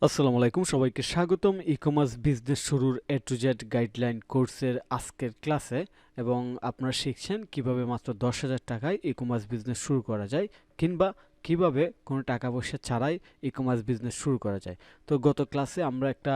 আসসালামু আলাইকুম, সবাইকে স্বাগতম ই-কমার্স বিজনেস শুরুর এ টু জেড গাইডলাইন কোর্সের আজকের ক্লাসে। এবং আপনারা শিখছেন কিভাবে মাত্র 10,000 টাকায় ই-কমার্স বিজনেস শুরু করা যায়, কিংবা কিভাবে কোনো টাকা পয়সা ছাড়াই ই-কমার্স বিজনেস শুরু করা যায়। তো গত ক্লাসে আমরা একটা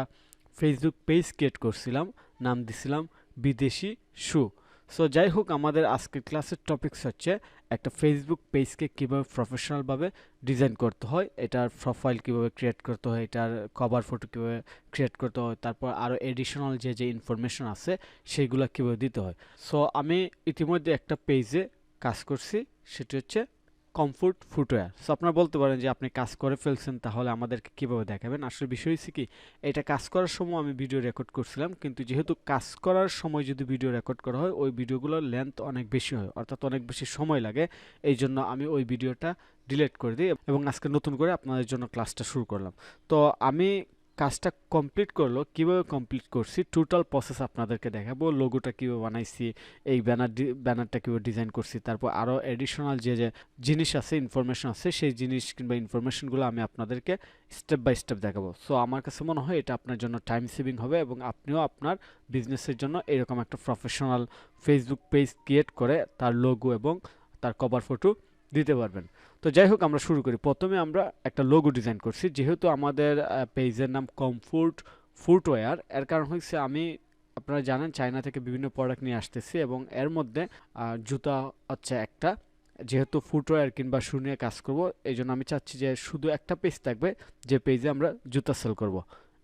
ফেসবুক পেজ ক্রিয়েট করছিলাম, নাম দিছিলাম বিদেশি শু। সো যাই হোক, আমাদের আজকের ক্লাসের টপিকস হচ্ছে একটা ফেসবুক পেজকে কীভাবে প্রফেশনালভাবে ডিজাইন করতে হয়, এটার প্রোফাইল কিভাবে ক্রিয়েট করতে হয়, এটার কভার ফটো কিভাবে ক্রিয়েট করতে হয়, তারপর আরও এডিশনাল যে ইনফরমেশন আছে সেইগুলো কিভাবে দিতে হয়। সো আমি ইতিমধ্যে একটা পেজে কাজ করছি, সেটি হচ্ছে কমফোর্ট ফুটওয়্যার। সো আপনারা বলতে পারেন যে আপনি কাজ করে ফেলছেন, তাহলে আমাদেরকে কিভাবে দেখাবেন। আসলে বিষয় হচ্ছে কি, এটা কাজ করার সময় আমি ভিডিও রেকর্ড করছিলাম, কিন্তু যেহেতু কাজ করার সময় যদি ভিডিও রেকর্ড করা হয় ওই ভিডিওগুলোর লেন্থ অনেক বেশি হয়, অর্থাৎ অনেক বেশি সময় লাগে। এই জন্য আমি ওই ভিডিওটা ডিলিট করে দিই এবং আজকে নতুন করে আপনাদের জন্য ক্লাসটা শুরু করলাম। তো আমি কাজটা কমপ্লিট করলো, কিভাবে কমপ্লিট করছি টোটাল প্রসেস আপনাদেরকে দেখাবো। লোগোটা কিভাবে বানাইছি, এই ব্যানারটা কিভাবে ডিজাইন করছি, তারপর আরও এডিশনাল যে জিনিস আছে, ইনফরমেশন আছে, সেই জিনিস কিংবা ইনফরমেশনগুলো আমি আপনাদেরকে স্টেপ বাই স্টেপ দেখাবো। সো আমার কাছে মনে হয় এটা আপনার জন্য টাইম সেভিং হবে এবং আপনিও আপনার বিজনেসের জন্য এরকম একটা প্রফেশনাল ফেসবুক পেজ ক্রিয়েট করে তার লোগো এবং তার কভার ফটো দিতে পারবেন। তো যাই হোক, আমরা শুরু করি। প্রথমে আমরা একটা লোগো ডিজাইন করছি, যেহেতু আমাদের পেজের নাম কমফোর্ট ফুটওয়্যার। এর কারণ হচ্ছে আমি, আপনারা জানেন, চায়না থেকে বিভিন্ন প্রোডাক্ট নিয়ে আসতেছি এবং এর মধ্যে জুতা হচ্ছে একটা। যেহেতু ফুটওয়্যার কিংবা শু নিয়ে কাজ করব, এই জন্য আমি চাচ্ছি যে শুধু একটা পেজ থাকবে যে পেজে আমরা জুতা সেল করব।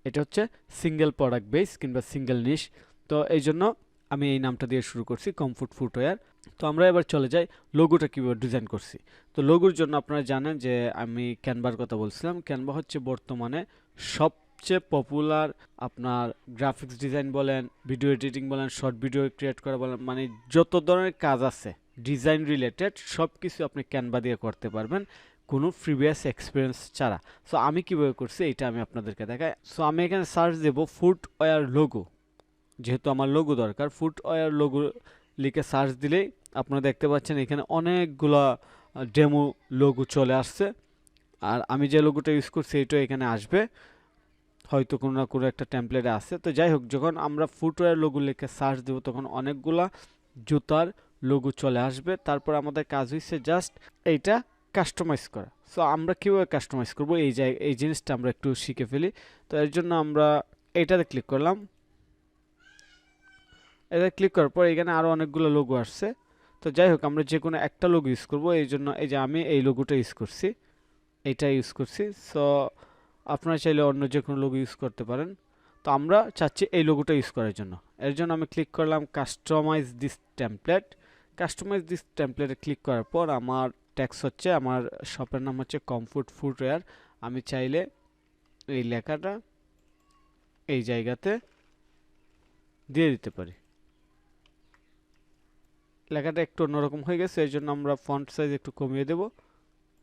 এটা হচ্ছে সিঙ্গেল প্রোডাক্ট বেস কিংবা সিঙ্গেল নিশ। তো এই জন্য আমি এই নামটা দিয়ে শুরু করছি, কমফোর্ট ফুটওয়্যার। তো আমরা এবার চলে যাই লোগোটা কীভাবে ডিজাইন করছি। তো লোগোর জন্য আপনারা জানেন যে আমি ক্যানভার কথা বলছিলাম। ক্যানভা হচ্ছে বর্তমানে সবচেয়ে পপুলার, আপনার গ্রাফিক্স ডিজাইন বলেন, ভিডিও এডিটিং বলেন, শর্ট ভিডিও ক্রিয়েট করা বলেন, মানে যত ধরনের কাজ আছে ডিজাইন রিলেটেড সব কিছু আপনি ক্যানভা দিয়ে করতে পারবেন কোনো প্রিভিয়াস এক্সপিরিয়েন্স ছাড়া। সো আমি কীভাবে করছি এটা আমি আপনাদেরকে দেখাই। সো আমি এখানে সার্চ দেব ফুটওয়্যার লোগো, যেহেতু আমার লোগো দরকার। ফুটওয়্যার লোগো লিখে সার্চ দিলেই আপনারা দেখতে পাচ্ছেন এখানে অনেকগুলা ডেমো লোগো চলে আসছে। আর আমি যে লোগোটা ইউজ করছি এটাও এখানে আসবে, হয়তো কোনো না কোনো একটা টেমপ্লেটে আছে। তো যাই হোক, যখন আমরা ফুটওয়্যার লোগো লিখে সার্চ দেব তখন অনেকগুলা জুতার লোগো চলে আসবে। তারপর আমাদের কাজ হচ্ছে জাস্ট এইটা কাস্টমাইজ করা। সো আমরা কীভাবে কাস্টমাইজ করব এই জিনিসটা আমরা একটু শিখে ফেলি। তো এর জন্য আমরা এইটাতে ক্লিক করলাম। এটা ক্লিক করার পর এখানে আরও অনেকগুলো লোগো আসছে। তো যাই হোক, আমরা যে কোনো একটা লোগো ইউজ করব। এই জন্য এই যে আমি এই লোগোটা ইউজ করছি, এইটা ইউজ করছি। সো আপনারা চাইলে অন্য যে কোনো লোগো ইউজ করতে পারেন। তো আমরা চাচ্ছি এই লোগোটা ইউজ করার জন্য। এর জন্য আমি ক্লিক করলাম customize this template. Customize this টেমপ্লেটে ক্লিক করার পর আমার ট্যাক্স হচ্ছে, আমার শপের নাম হচ্ছে কমফোর্ট ফুটওয়্যার। আমি চাইলে এই লেখাটা এই জায়গাতে দিয়ে দিতে পারি। লেখাটা একটু অন্যরকম হয়ে গেছে, এই জন্য আমরা ফন্ট সাইজ একটু কমিয়ে দেব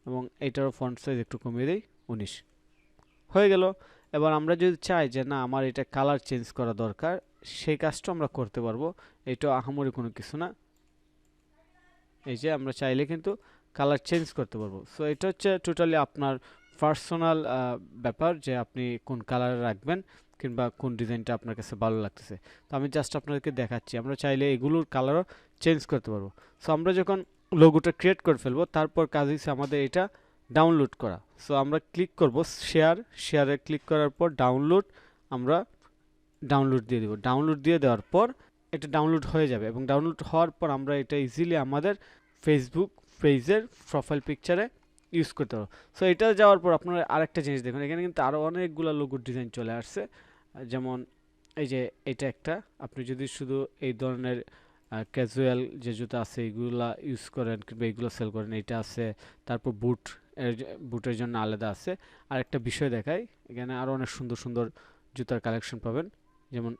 এবং এইটারও ফন্ট সাইজ একটু কমিয়ে দেই, 19 হয়ে গেল। এবার আমরা যদি চাই যে না, আমার এটা কালার চেঞ্জ করা দরকার, সেই কাজটা আমরা করতে পারবো। এটা আহামরি কোনো কিছু না। এই যে আমরা চাইলে কিন্তু কালার চেঞ্জ করতে পারবো। সো এটা হচ্ছে টোটালি আপনার পার্সোনাল ব্যাপার যে আপনি কোন কালার রাখবেন কিংবা কোন ডিজাইনটা আপনার কাছে ভালো লাগতেছে। তো আমি জাস্ট আপনাদেরকে দেখাচ্ছি, আমরা চাইলে এগুলোর কালারও চেঞ্জ করতে পারবো। সো আমরা যখন লোগোটা ক্রিয়েট করে ফেলবো, তারপর কাজ হচ্ছে আমাদের এটা ডাউনলোড করা। সো আমরা ক্লিক করব শেয়ারে ক্লিক করার পর ডাউনলোড, আমরা ডাউনলোড দিয়ে দেব। ডাউনলোড দিয়ে দেওয়ার পর এটা ডাউনলোড হয়ে যাবে এবং ডাউনলোড হওয়ার পর আমরা এটা ইজিলি আমাদের ফেসবুক পেজের প্রোফাইল পিকচারে ইউজ করতে পারবো। সো এটা যাওয়ার পর আপনারা আরেকটা জিনিস দেখুন, এখানে কিন্তু আরও অনেকগুলো লোগোর ডিজাইন চলে আসছে। যেমন এই যে এটা একটা, আপনি যদি শুধু এই ধরনের ক্যাজুয়াল যে জুতা আছে এইগুলা ইউজ করেন কিংবা এইগুলো সেল করেন, এটা আছে। তারপর বুটের জন্য আলাদা আছে। আর একটা বিষয় দেখাই, এখানে আরও অনেক সুন্দর সুন্দর জুতার কালেকশন পাবেন। যেমন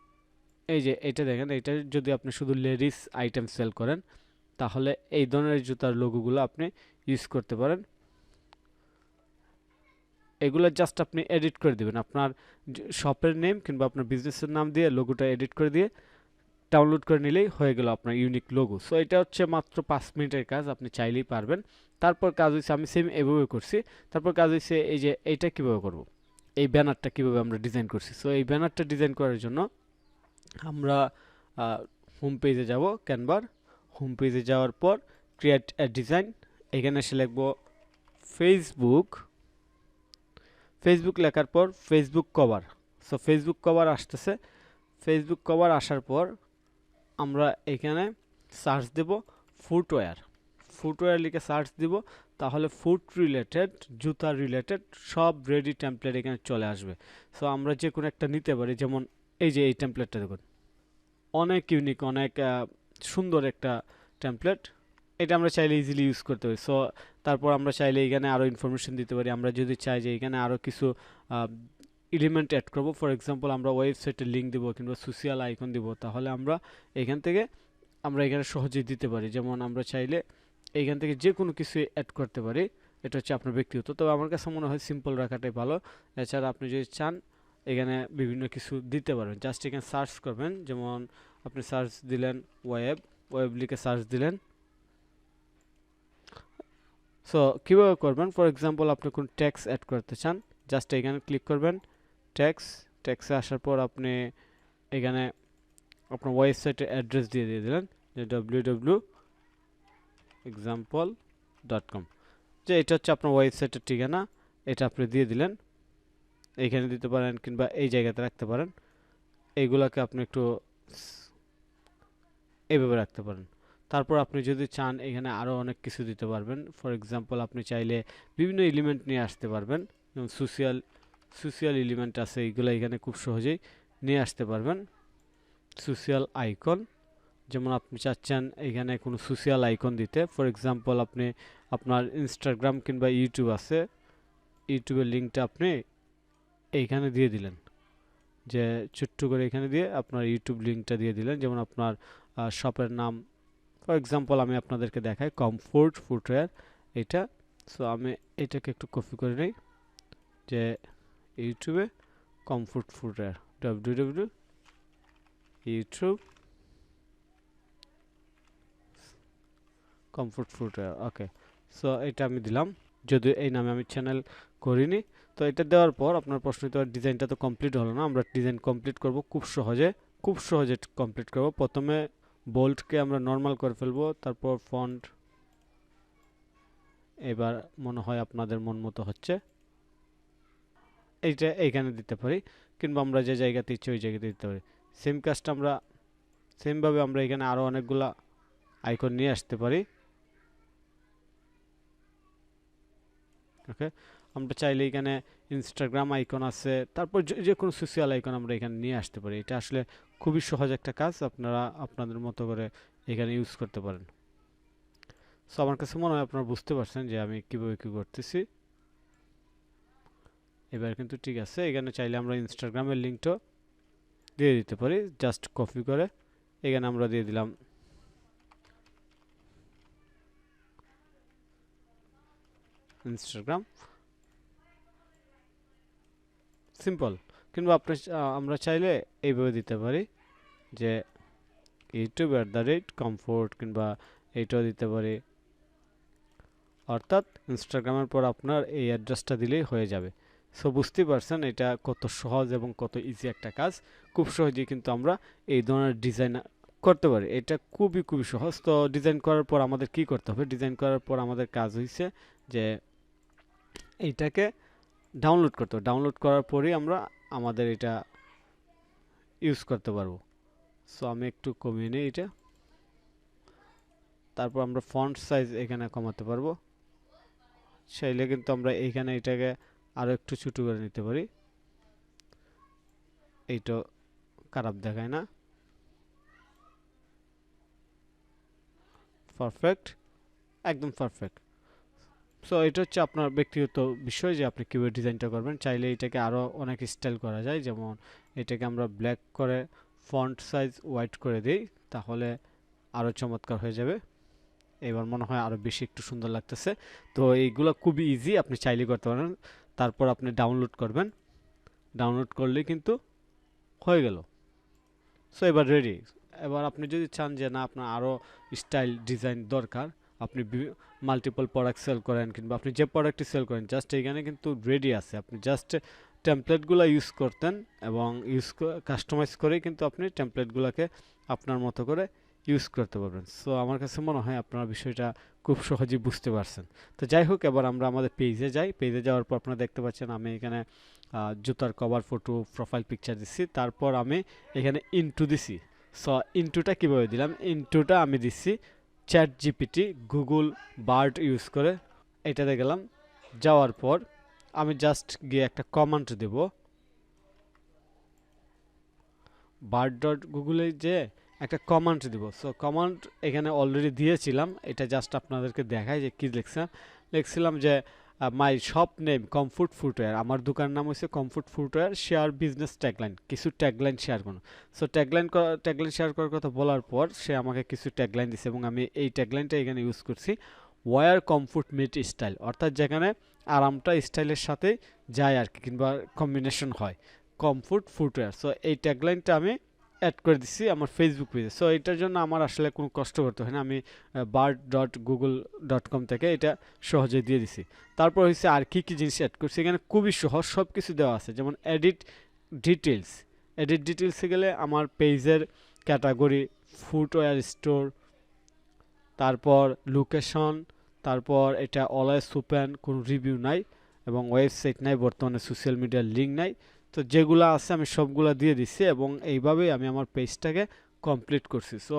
এই যে এটা দেখেন, এটা যদি আপনি শুধু লেডিস আইটেম সেল করেন তাহলে এই ধরনের জুতার লোগোগুলো আপনি ইউজ করতে পারেন। এগুলো জাস্ট আপনি এডিট করে দিবেন, আপনার শপের নেম কিংবা আপনার বিজনেসের নাম দিয়ে লোগোটা এডিট করে দিয়ে ডাউনলোড করে নিলেই হয়ে গেল আপনার ইউনিক লোগো। সো এটা হচ্ছে মাত্র 5 মিনিটের কাজ, আপনি চাইলেই পারবেন। তারপর কাজ হচ্ছে আমি সেম এভাবে করছি। তারপর কাজ হচ্ছে এই যে এইটা কীভাবে করব। এই ব্যানারটা কিভাবে আমরা ডিজাইন করছি। সো এই ব্যানারটা ডিজাইন করার জন্য আমরা হোম পেজে যাব, ক্যানভার হোম পেজে যাওয়ার পর ক্রিয়েট এ ডিজাইন, এখানে এসে লিখব ফেসবুক। ফেসবুক লেখার পর Facebook cover. So Facebook cover আসতেছে, ফেসবুক কভার আসার পর আমরা এখানে সার্চ দেব ফুটওয়্যার। ফুটওয়্যার লিখে সার্চ দিব, তাহলে ফুট রিলেটেড, জুতা রিলেটেড সব রেডি টেমপ্লেট এখানে চলে আসবে। সো আমরা যে কোনো একটা নিতে পারি, যেমন এই যে এই টেমপ্লেটটা দেখুন, অনেক ইউনিক, অনেক সুন্দর একটা টেমপ্লেট। এটা আমরা চাইলে ইজিলি ইউজ করতে পারি। সো তারপর আমরা চাইলে এখানে আরও ইনফরমেশন দিতে পারি। আমরা যদি চাই যে এখানে আরও কিছু এলিমেন্ট অ্যাড করব, ফর এক্সাম্পল আমরা ওয়েবসাইটের লিঙ্ক দিব কিংবা সোশ্যাল আইকন দিব, তাহলে আমরা এখান থেকে আমরা এখানে সহজেই দিতে পারি। যেমন আমরা চাইলে এইখান থেকে যে কোনো কিছু অ্যাড করতে পারি, এটা হচ্ছে আপনার ব্যক্তিগত। তবে আমার কাছে মনে হয় সিম্পল রাখাটাই ভালো। এছাড়া আপনি যদি চান এখানে বিভিন্ন কিছু দিতে পারবেন। জাস্ট এখানে সার্চ করবেন, যেমন আপনি সার্চ দিলেন ওয়েব, ওয়েব লিখে সার্চ দিলেন। সো কীভাবে করবেন, ফর এক্সাম্পল আপনি কোন ট্যাক্স অ্যাড করতে চান, জাস্ট এখানে ক্লিক করবেন, ট্যাক্সে আসার পর আপনি এখানে আপনার ওয়েবসাইটের অ্যাড্রেস দিয়ে দিলেন, যে www.example.com, যে এটা হচ্ছে আপনার ওয়েবসাইটের ঠিকানা, এটা আপনি দিয়ে দিলেন। এইখানে দিতে পারেন কিংবা এই জায়গাতে রাখতে পারেন। এইগুলাকে আপনি একটু এইভাবে রাখতে পারেন। তারপর আপনি যদি চান এখানে আরও অনেক কিছু দিতে পারবেন। ফর এক্সাম্পল আপনি চাইলে বিভিন্ন এলিমেন্ট নিয়ে আসতে পারবেন, যেমন সোশ্যাল এলিমেন্ট আছে, এইগুলো এখানে খুব সহজেই নিয়ে আসতে পারবেন। সোশ্যাল আইকন, যেমন আপনি চাচ্ছেন এখানে কোনো সোশ্যাল আইকন দিতে, ফর এক্সাম্পল আপনি আপনার ইনস্টাগ্রাম কিংবা ইউটিউব আছে, ইউটিউবের লিঙ্কটা আপনি এইখানে দিয়ে দিলেন, যে ছোট্ট করে এখানে দিয়ে আপনার ইউটিউব লিঙ্কটা দিয়ে দিলেন। যেমন আপনার শপের নাম, ফর এক্সাম্পল আমি আপনাদেরকে দেখাই কমফোর্ট ফুটওয়্যার এটা। সো আমি এটাকে একটু কপি করে নিই, যে ইউটিউবে comfort footwear, www.youtube comfort footwear, okay. So এটা আমি দিলাম, যদিও এই নামে আমি চ্যানেল করিনি। তো এটা দেওয়ার পর আপনার প্রশ্ন তো ডিজাইনটা তো কমপ্লিট হলো না, আমরা ডিজাইন কমপ্লিট করব খুব সহজে কমপ্লিট করব। প্রথমে বোল্টকে আমরা নর্মাল করে ফেলবো, তারপর ফন্ট, এবার মনে হয় আপনাদের মন মতো হচ্ছে, এইটা এইখানে দিতে পারি, কিংবা আমরা যে জায়গাতে ইচ্ছে ওই জায়গাতে দিতে পারি। সেম কাজটা আমরা সেমভাবে আমরা এখানে আরও অনেকগুলা আইকন নিয়ে আসতে পারি। ওকে, আমরা চাইলে এখানে ইনস্টাগ্রাম আইকন আছে, তারপর যে কোনো সোশ্যাল আইকন আমরা এখানে নিয়ে আসতে পারি। এটা আসলে খুবই সহজ একটা কাজ, আপনারা আপনাদের মতো করে এখানে ইউজ করতে পারেন। সো আমার কাছে মনে হয় আপনারা বুঝতে পারছেন যে আমি কীভাবে কী করতেছি। এবার কিন্তু ঠিক আছে। এখানে চাইলে আমরা ইনস্টাগ্রামের লিঙ্কটা দিয়ে দিতে পারি, জাস্ট কপি করে এখানে আমরা দিয়ে দিলাম ইনস্টাগ্রাম, সিম্পল। কিংবা আপনি আমরা চাইলে এইভাবে দিতে পারি, যে youtube@comfort, কিংবা এইটাও দিতে পারি। অর্থাৎ ইনস্টাগ্রামের পর আপনার এই অ্যাড্রেসটা দিলেই হয়ে যাবে। সো বুঝতেই পারছেন এটা কত সহজ এবং কত ইজি একটা কাজ। খুব সহজেই কিন্তু আমরা এই ধরনের ডিজাইন করতে পারি। এটা খুবই সহজ। তো ডিজাইন করার পর আমাদের কি করতে হবে, ডিজাইন করার পর আমাদের কাজ হইছে যে এইটাকে ডাউনলোড করতে হবে। ডাউনলোড করার পরেই আমরা আমাদের এটা ইউজ করতে পারবো। সো আমি একটু কমিয়ে নিই এটা, তারপর আমরা ফন্ট সাইজ এখানে কমাতে পারবো। চাইলে কিন্তু আমরা এইখানে এটাকে আরও একটু ছোটো করে নিতে পারি, এইটা খারাপ দেখায় না। পারফেক্ট, একদম পারফেক্ট। সো এটা হচ্ছে আপনার ব্যক্তিগত বিষয় যে আপনি কীভাবে ডিজাইনটা করবেন। চাইলে এটাকে আরও অনেক স্টাইল করা যায়, যেমন এটাকে আমরা ব্ল্যাক করে ফন্ট সাইজ হোয়াইট করে দিই, তাহলে আরও চমৎকার হয়ে যাবে। এবার মনে হয় আরও বেশি একটু সুন্দর লাগতেছে। তো এইগুলো খুবই ইজি, আপনি চাইলে করতে পারেন। তারপর আপনি ডাউনলোড করবেন, ডাউনলোড করলেই কিন্তু হয়ে গেল। সো এবার রেডি। এবার আপনি যদি চান যে না আপনার আরও স্টাইল ডিজাইন দরকার, আপনি মাল্টিপল প্রোডাক্ট সেল করেন কিংবা আপনি যে প্রোডাক্টটি সেল করেন, জাস্ট এইখানে কিন্তু রেডি আছে। আপনি জাস্ট টেমপ্লেটগুলো ইউজ করতেন এবং কাস্টমাইজ করে কিন্তু আপনি টেমপ্লেটগুলোকে আপনার মতো করে ইউজ করতে পারবেন। সো আমার কাছে মনে হয় আপনারা বিষয়টা খুব সহজেই বুঝতে পারছেন। তো যাই হোক, এবার আমরা আমাদের পেজে যাই। পেজে যাওয়ার পর আপনারা দেখতে পাচ্ছেন আমি এখানে জুতার কভার ফটো, প্রোফাইল পিকচার দিচ্ছি। তারপর আমি এখানে ইনটু দিছি। সো ইনটুটা কীভাবে দিলাম? ইনটুটা আমি দিচ্ছি chat GPT Google bird use করে। এটাতে গেলাম, যাওয়ার পর আমি জাস্ট গিয়ে একটা কমান্ড দেব, বার্ড ডট গুগলে যে একটা কমান্ড দিব। সো কমান্ড এখানে অলরেডি দিয়েছিলাম, এটা জাস্ট আপনাদেরকে দেখাই যে কী লিখছিলাম যে my shop name comfort footwear, আমার দোকানের নাম হচ্ছে comfort footwear, share business tagline, কিছু ট্যাগলাইন শেয়ার করুন। সো ট্যাগলাইন শেয়ার করার কথা বলার পর সে আমাকে কিছু ট্যাগলাইন দিচ্ছে এবং আমি এই ট্যাগলাইনটা এখানে ইউজ করছি, ওয়ার কমফোর্ট মিট স্টাইল, অর্থাৎ যেখানে আরামটা স্টাইলের সাথে যায় আর কি, কিংবা কম্বিনেশন হয়, কমফোর্ট ফুটওয়্যার। সো এই ট্যাগলাইনটা আমি অ্যাড করে দিচ্ছি আমার ফেসবুক পেজে। সো এটার জন্য আমার আসলে কোনো কষ্ট করতে হয় না, আমি bird.google.com থেকে এটা সহজে দিয়ে দিছি। তারপর হচ্ছে আর কী জিনিস অ্যাড করছি, এখানে খুবই সহজ সব কিছু দেওয়া আছে, যেমন এডিট ডিটেলসে গেলে আমার পেজের ক্যাটাগরি, ফুটওয়্যার স্টোর, তারপর লোকেশন, তারপর এটা অলওয়েজ ওপেন, কোনো রিভিউ নাই এবং ওয়েবসাইট নাই, বর্তমানে সোশ্যাল মিডিয়ার লিঙ্ক নাই। তো যেগুলো আছে আমি সবগুলা দিয়ে দিচ্ছি এবং এইভাবেই আমি আমার পেজটাকে কমপ্লিট করছি। সো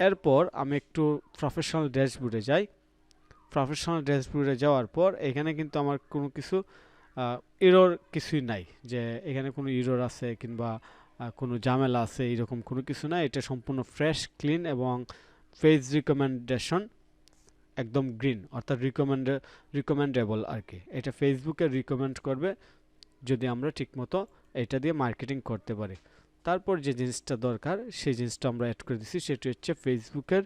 এরপর আমি একটু প্রফেশনাল ড্যাশবোর্ডে যাই। প্রফেশনাল ড্যাশবোর্ডে যাওয়ার পর এখানে কিন্তু আমার কোনো কিছু এরর কিছুই নাই, যে এখানে কোনো এরর আছে কিংবা কোনো ঝামেলা আছে, এরকম কোনো কিছু নাই। এটা সম্পূর্ণ ফ্রেশ, ক্লিন এবং পেজ রিকমেন্ডেশন একদম গ্রিন, অর্থাৎ রিকমেন্ডেবল আর কি। এটা ফেসবুকে রিকমেন্ড করবে যদি আমরা ঠিকমতো এটা দিয়ে মার্কেটিং করতে পারি। তারপর যে জিনিসটা দরকার সেই জিনিসটা আমরা অ্যাড করে দিচ্ছি, সেটি হচ্ছে ফেসবুকের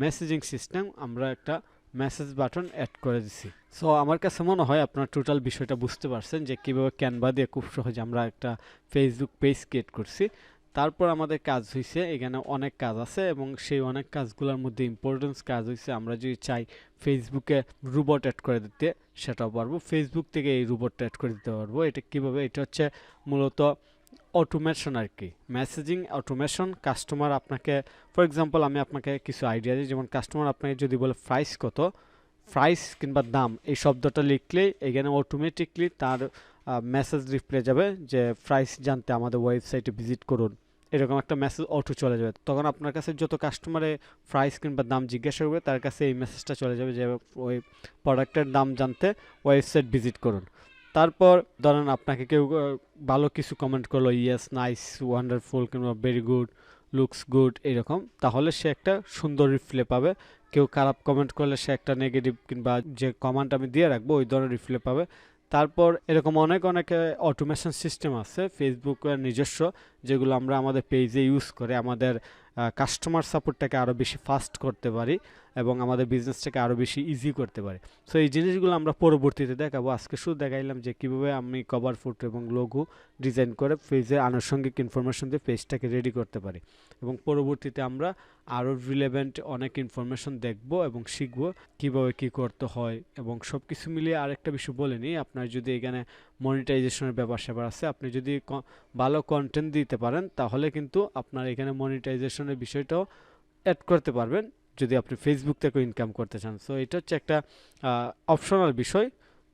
মেসেজিং সিস্টেম, আমরা একটা মেসেজ বাটন অ্যাড করে দিচ্ছি। সো আমার কাছে মনে হয় আপনারা টোটাল বিষয়টা বুঝতে পারছেন যে কীভাবে ক্যানভা দিয়ে খুব সহজে আমরা একটা ফেসবুক পেজ ক্রিয়েট করছি। তারপর আমাদের কাজ হয়েছে, এখানে অনেক কাজ আছে এবং সেই অনেক কাজগুলোর মধ্যে ইম্পর্টেন্স কাজ হয়েছে, আমরা যদি চাই ফেসবুকে রোবট অ্যাড করে দিতে সেটাও পারবো, ফেসবুক থেকে এই রোবটটা অ্যাড করে দিতে পারবো। এটা কীভাবে? এটা হচ্ছে মূলত অটোমেশন আর কি, মেসেজিং অটোমেশন। কাস্টমার আপনাকে, ফর এক্সাম্পল আমি আপনাকে কিছু আইডিয়া দিই, যেমন কাস্টমার আপনাকে যদি বলে প্রাইস কত, প্রাইস কিংবা দাম এই শব্দটা লিখলেই এখানে অটোমেটিকলি তার মেসেজ রিপ্লাই যাবে যে প্রাইস জানতে আমাদের ওয়েবসাইটে ভিজিট করুন, এরকম একটা মেসেজ অটো চলে যাবে। তখন আপনার কাছে যত কাস্টমারে প্রাইস কিংবা দাম জিজ্ঞাসা করবে তার কাছে এই মেসেজটা চলে যাবে যে ওই প্রোডাক্টের দাম জানতে ওয়েবসাইট ভিজিট করুন। তারপর ধরেন আপনাকে কেউ ভালো কিছু কমেন্ট করলো, ইয়েস, নাইস, ওয়ান্ডারফুল কিংবা ভেরি গুড, লুকস গুড এরকম, তাহলে সে একটা সুন্দর রিপ্লাই পাবে। কেউ খারাপ কমেন্ট করলে সে একটা নেগেটিভ কিংবা যে কমেন্ট আমি দিয়ে রাখবো ওই ধরনের রিপ্লাই পাবে। তারপর এরকম অনেক অটোমেশন সিস্টেম আছে ফেসবুকের নিজস্ব, যেগুলো আমরা আমাদের পেজে ইউজ করে আমাদের কাস্টমার সাপোর্টটাকে আরও বেশি ফাস্ট করতে পারি এবং আমাদের বিজনেসটাকে আরও বেশি ইজি করতে পারি। সো এই জিনিসগুলো আমরা পরবর্তীতে দেখাবো। আজকে শুধু দেখাইলাম যে কীভাবে আমি কভার ফটো এবং লোগো ডিজাইন করে পেজে আনুষঙ্গিক ইনফরমেশন দিয়ে পেজটাকে রেডি করতে পারি এবং পরবর্তীতে আমরা আরও রিলেভেন্ট অনেক ইনফরমেশন দেখব এবং শিখব কীভাবে কী করতে হয়। এবং সব কিছু মিলিয়ে আরেকটা বিষয় বলে নিই, আপনার যদি এখানে মনিটাইজেশনের ব্যাপার স্যাপার আছে, আপনি যদি ভালো কন্টেন্ট দিতে পারেন তাহলে কিন্তু আপনার এখানে মনিটাইজেশনের বিষয়টাও অ্যাড করতে পারবেন যদি আপনি ফেসবুক থেকেও ইনকাম করতে চান। সো এটা হচ্ছে একটা অপশনাল বিষয়,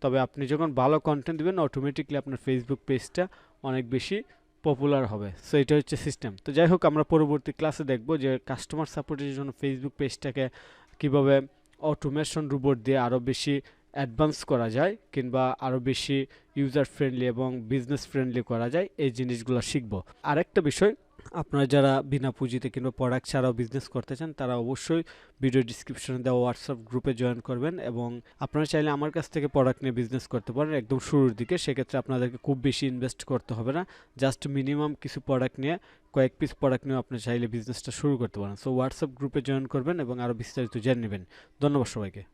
তবে আপনি যখন ভালো কন্টেন্ট দিবেন অটোমেটিকলি আপনার ফেসবুক পেজটা অনেক বেশি পপুলার হবে। সো এটা হচ্ছে সিস্টেম। তো যাই হোক, আমরা পরবর্তী ক্লাসে দেখব যে কাস্টমার সাপোর্টের জন্য ফেসবুক পেজটাকে কীভাবে অটোমেশন রোবট দিয়ে আরও বেশি অ্যাডভান্স করা যায় কিংবা আরও বেশি ইউজার ফ্রেন্ডলি এবং বিজনেস ফ্রেন্ডলি করা যায়, এই জিনিসগুলো শিখব। আরেকটা বিষয়, আপনারা যারা বিনা পুঁজিতে কিংবা প্রোডাক্ট ছাড়াও বিজনেস করতে চান তারা অবশ্যই ভিডিও ডিসক্রিপশনে দেওয়া হোয়াটসঅ্যাপ গ্রুপে জয়েন করবেন এবং আপনারা চাইলে আমার কাছ থেকে প্রোডাক্ট নিয়ে বিজনেস করতে পারেন একদম শুরুর দিকে। সেক্ষেত্রে আপনাদেরকে খুব বেশি ইনভেস্ট করতে হবে না, জাস্ট মিনিমাম কিছু প্রোডাক্ট নিয়ে, কয়েক পিস প্রোডাক্ট নিয়ে আপনি চাইলে বিজনেসটা শুরু করতে পারেন। সো হোয়াটসঅ্যাপ গ্রুপে জয়েন করবেন এবং আরও বিস্তারিত জেনে নেবেন। ধন্যবাদ সবাইকে।